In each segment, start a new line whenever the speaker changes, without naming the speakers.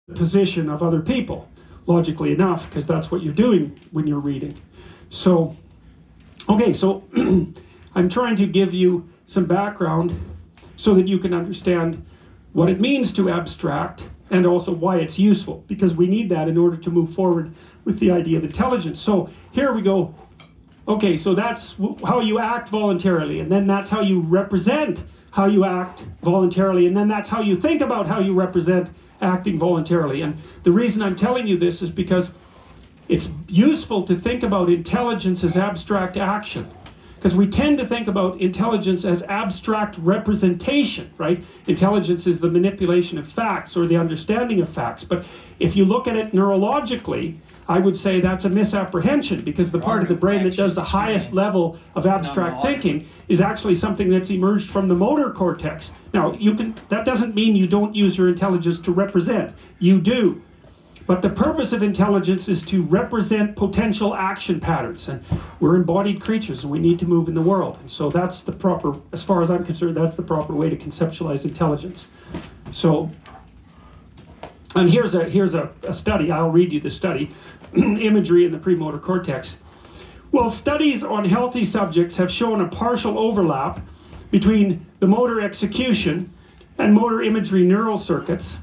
the position of other people, logically enough, because that's what you're doing when you're reading. So, okay, so I'm trying to give you some background so that you can understand what it means to abstract and also why it's useful, because we need that in order to move forward with the idea of intelligence. So here we go. Okay, so that's how you act voluntarily, and then that's how you represent how you act voluntarily, and then that's how you think about how you represent acting voluntarily. And the reason I'm telling you this is because it's useful to think about intelligence as abstract action, because we tend to think about intelligence as abstract representation, right? Intelligence is the manipulation of facts or the understanding of facts. But if you look at it neurologically, I would say that's a misapprehension, because the part of the brain that does the highest level of abstract thinking is actually something that's emerged from the motor cortex. Now, that doesn't mean you don't use your intelligence to represent. You do. But the purpose of intelligence is to represent potential action patterns. And we're embodied creatures, and we need to move in the world. And so that's the proper, as far as I'm concerned, that's the proper way to conceptualize intelligence. So, and here's a study. I'll read you the study. Imagery in the premotor cortex. Well, studies on healthy subjects have shown a partial overlap between the motor execution and motor imagery neural circuits.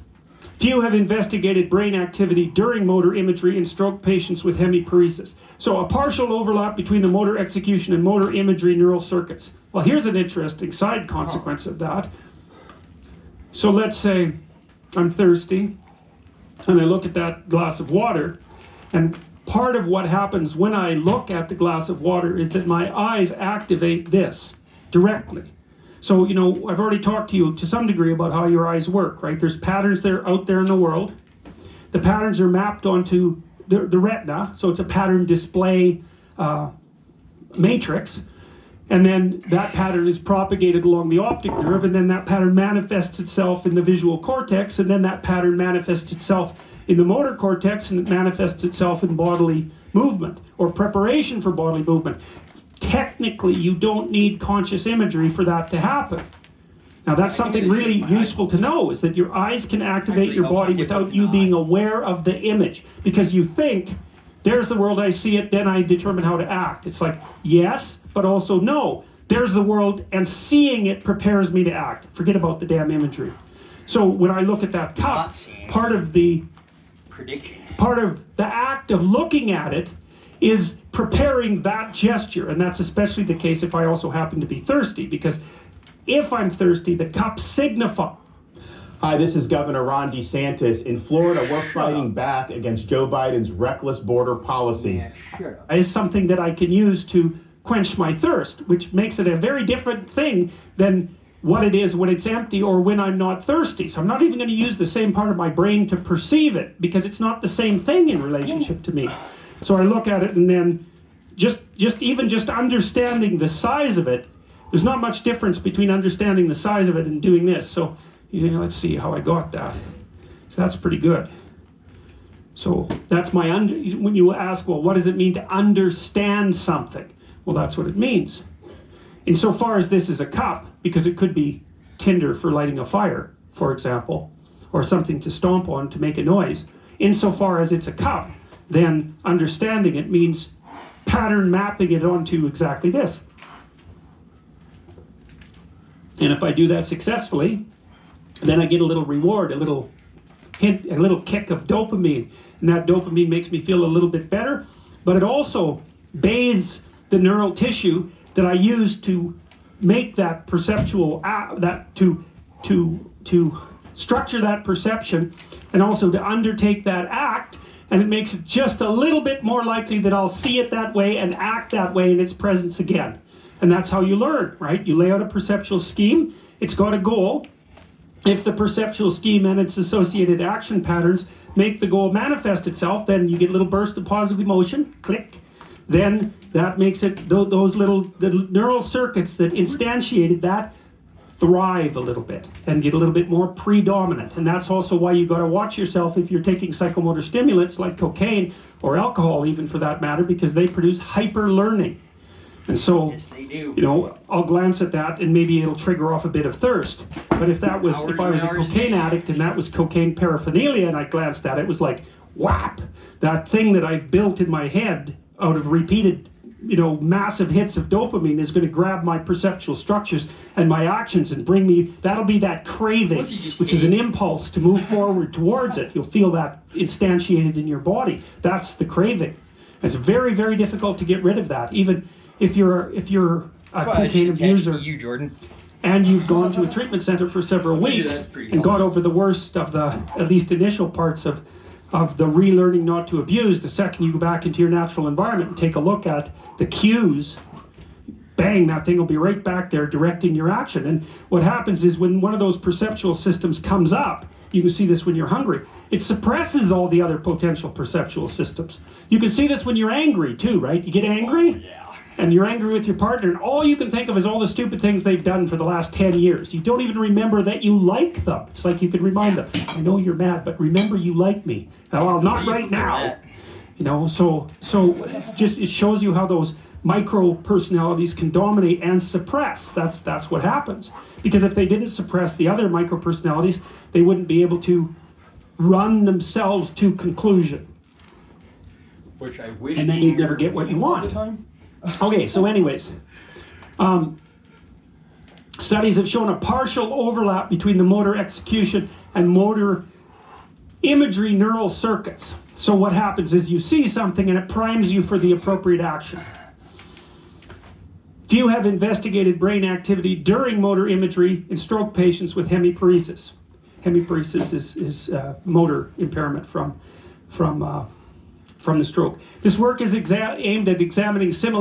Few have investigated brain activity during motor imagery in stroke patients with hemiparesis. So a partial overlap between the motor execution and motor imagery neural circuits. Well, here's an interesting side consequence of that. So let's say I'm thirsty, and I look at that glass of water, and part of what happens when I look at the glass of water is that my eyes activate this directly. So, you know, I've already talked to you to some degree about how your eyes work, right? There's patterns there out there in the world. The patterns are mapped onto the retina, so it's a pattern display matrix. And then that pattern is propagated along the optic nerve, and then that pattern manifests itself in the visual cortex, and then that pattern manifests itself in the motor cortex, and it manifests itself in bodily movement or preparation for bodily movement. Technically, you don't need conscious imagery for that to happen. Now, that's something really useful to know, is that your eyes can activate your body without you being aware of the image, because you think, there's the world, I see it, then I determine how to act. It's like, yes, but also no. There's the world, and seeing it prepares me to act. Forget about the damn imagery. So when I look at that cup, part of the act of looking at it is preparing that gesture, and that's especially the case if I also happen to be thirsty, because if I'm thirsty, the cup signifies.
Hi, this is Governor Ron DeSantis. In Florida, we're fighting back against Joe Biden's reckless border policies.
It's something that I can use to quench my thirst, which makes it a very different thing than what it is when it's empty or when I'm not thirsty. So I'm not even going to use the same part of my brain to perceive it, because it's not the same thing in relationship to me. So I look at it, and then just understanding the size of it, there's not much difference between understanding the size of it and doing this. So, you know, let's see how I got that. So that's pretty good. So that's my, when you ask, well, what does it mean to understand something? Well, that's what it means. Insofar as this is a cup, because it could be tinder for lighting a fire, for example, or something to stomp on to make a noise. Insofar as it's a cup, then understanding it means pattern mapping it onto exactly this. And if I do that successfully, then I get a little reward, a little hint, a little kick of dopamine. And that dopamine makes me feel a little bit better, but it also bathes the neural tissue that I use to make that perceptual, to structure that perception, and also to undertake that act. And it makes it just a little bit more likely that I'll see it that way and act that way in its presence again. And that's how you learn, right? You lay out a perceptual scheme, it's got a goal. If the perceptual scheme and its associated action patterns make the goal manifest itself, then you get a little burst of positive emotion, click. Then that makes it, those little the neural circuits that instantiated that thrive a little bit and get a little bit more predominant. And that's also why you got to watch yourself if you're taking psychomotor stimulants like cocaine or alcohol, even for that matter, because they produce hyper learning. And so,
Yes, they do.
you know, I'll glance at that and maybe it'll trigger off a bit of thirst. But if that was,
Hours
if I was a
and hours.
cocaine addict and that was cocaine paraphernalia and I glanced at it, it was like, whap, that thing that I've built in my head out of repeated, you know, massive hits of dopamine is going to grab my perceptual structures and my actions and bring me, that'll be that craving,
Once you just
which is an impulse to move forward towards it. You'll feel that instantiated in your body. That's the craving. It's very, very difficult to get rid of that, even if you're a cocaine abuser
You, Jordan.
and you've gone to a treatment center for several
Maybe
weeks
that's pretty
and got over the worst of the, at least initial parts of the relearning not to abuse. The second you go back into your natural environment and take a look at the cues, bang, that thing will be right back there directing your action. And what happens is when one of those perceptual systems comes up, you can see this when you're hungry, it suppresses all the other potential perceptual systems. You can see this when you're angry too, right? You get angry,
Yeah.
and you're angry with your partner, and all you can think of is all the stupid things they've done for the last 10 years. You don't even remember that you like them. It's like you could remind them, I know you're mad, but remember you like me. Well, not right now. You know, so just it shows you how those micro personalities can dominate and suppress. That's what happens. Because if they didn't suppress the other micro personalities, they wouldn't be able to run themselves to conclusion.
Which I wish.
And then you'd never get what you want. Okay, so anyways, studies have shown a partial overlap between the motor execution and motor imagery neural circuits. So what happens is you see something and it primes you for the appropriate action. Few have investigated brain activity during motor imagery in stroke patients with hemiparesis. Hemiparesis is motor impairment from the stroke. This work is aimed at examining similarities